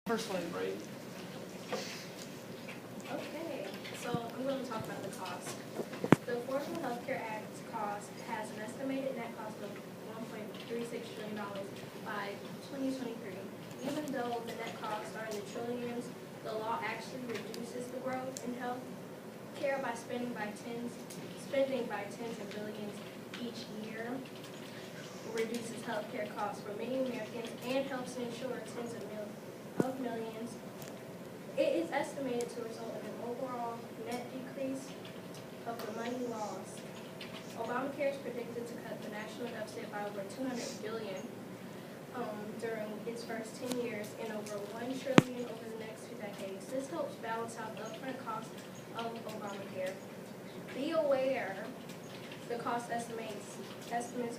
First one, right? Okay, so I'm going to talk about the cost. The Affordable Health Care Act cost has an estimated net cost of $1.36 trillion by 2023. Even though the net costs are in the trillions, the law actually reduces the growth in health care by spending by tens of billions each year. Reduces health care costs for many Americans and helps ensure tens of millions. It is estimated to result in an overall net decrease of the money lost. Obamacare is predicted to cut the national deficit by over $200 billion during its first 10 years and over $1 trillion over the next 2 decades. This helps balance out the upfront cost of Obamacare. Be aware the cost estimates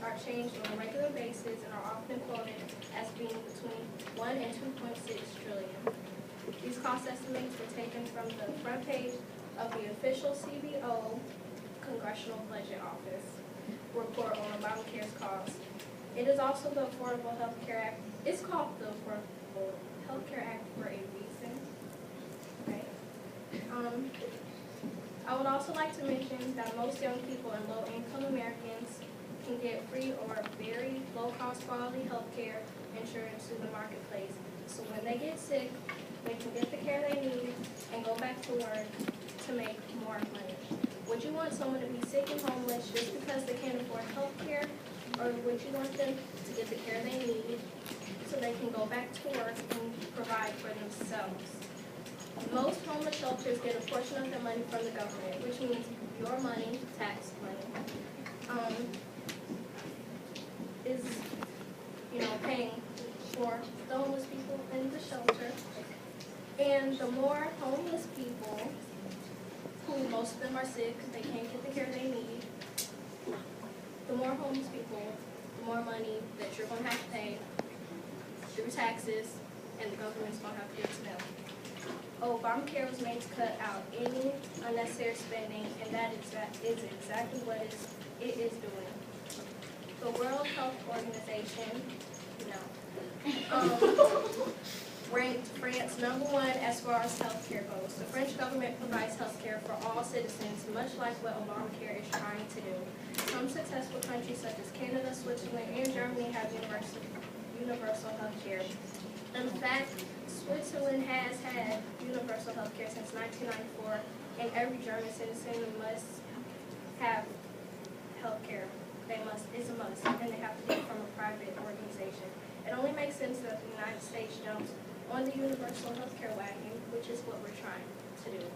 are changed on a regular basis and are often quoted as being between 1 and 2.6 trillion. These cost estimates were taken from the front page of the official CBO Congressional Budget Office report on Obamacare's cost. It is also the Affordable Health Care Act. It's called the Affordable Health Care Act for a reason. Okay. I would also like to mention that most young people and low-income Americans can get free or very low-cost quality health care insurance in the marketplace. So when they get sick, they can get the care they need and go back to work to make more money. Would you want someone to be sick and homeless just because they can't afford health care? Or would you want them to get the care they need so they can go back to work and provide for themselves? Most homeless shelters get a portion of their money from the government, which means your money, tax money, is, paying for the homeless people in the shelter. And the more homeless people, who most of them are sick, they can't get the care they need, the more homeless people, the more money that you're going to have to pay through taxes, and the government's going to have to give to them. Obamacare was made to cut out any unnecessary spending, and that is exactly what it is doing. The World Health Organization, ranked France #1 as far as healthcare goes. The French government provides healthcare for all citizens, much like what Obamacare is trying to do. Some successful countries such as Canada, Switzerland, and Germany have universal healthcare. In fact, Switzerland has had universal healthcare since 1994, and every German citizen must have healthcare. It's a must, and they have to get it from a private organization. It only makes sense that the United States jumps on the universal healthcare wagon, which is what we're trying to do.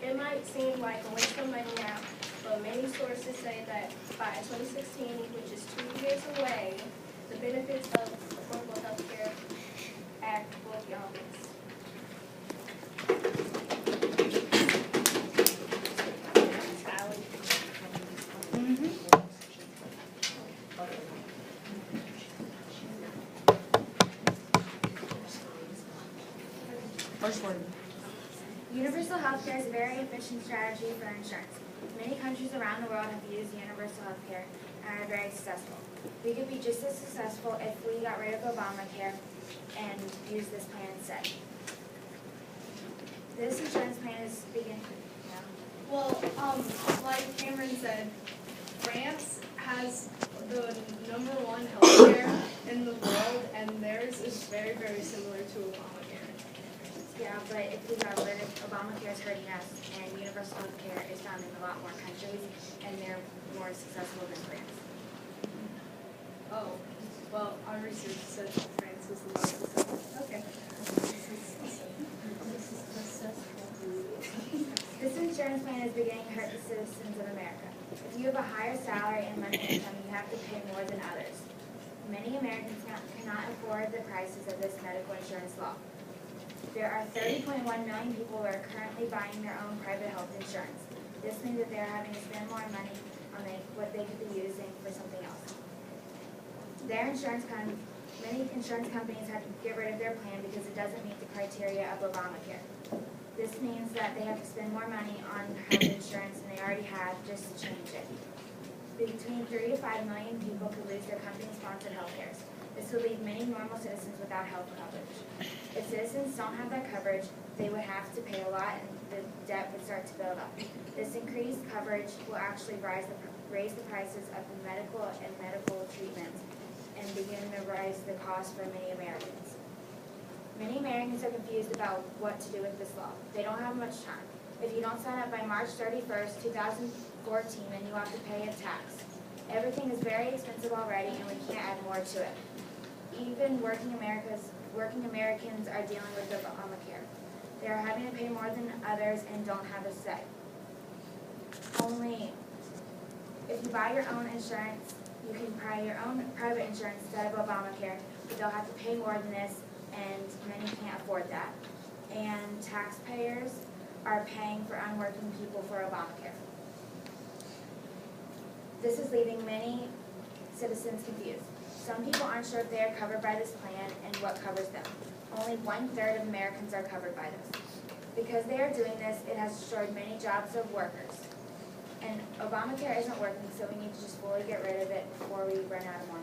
It might seem like a waste of money now, but many sources say that by 2016, which is 2 years away, the benefits of the Affordable Health Care Act will be obvious. First one. Universal health care is a very efficient strategy for insurance. Many countries around the world have used universal health care and are very successful. We could be just as successful if we got rid of Obamacare and used this plan instead. This insurance plan is beginning. Well, like Cameron said, France has the #1 healthcare in the world, and theirs is very, very similar to Obamacare. Yeah, but if we got rid of Obamacare, is hurting us, and universal health care is found in a lot more countries, and they're more successful than France. Oh, well, our research says that France is the most successful. Okay. This insurance plan is beginning to hurt the citizens of America. If you have a higher salary and monthly income, you have to pay more than others. Many Americans cannot afford the prices of this medical insurance law. There are 30.1 million people who are currently buying their own private health insurance. This means that they are having to spend more money on what they could be using for something else. Many insurance companies had to get rid of their plan because it doesn't meet the criteria of Obamacare. This means that they have to spend more money on health insurance than they already have just to change it. Between 3 to 5 million people could lose their company-sponsored health care. This will leave many normal citizens without health coverage. If citizens don't have that coverage, they would have to pay a lot and the debt would start to build up. This increased coverage will actually raise the prices of the medical treatments and begin to raise the cost for many Americans. Many Americans are confused about what to do with this law. They don't have much time. If you don't sign up by March 31st, 2014, then you have to pay a tax. Everything is very expensive already and we can't add more to it. Even working Americans are dealing with Obamacare. They are having to pay more than others and don't have a say. Only if you buy your own insurance, you can buy your own private insurance instead of Obamacare, but they'll have to pay more than this, and many can't afford that. And taxpayers are paying for unworking people for Obamacare. This is leaving many citizens confused. Some people aren't sure if they are covered by this plan and what covers them. Only 1/3 of Americans are covered by this. Because they are doing this, it has destroyed many jobs of workers. And Obamacare isn't working, so we need to just fully get rid of it before we run out of more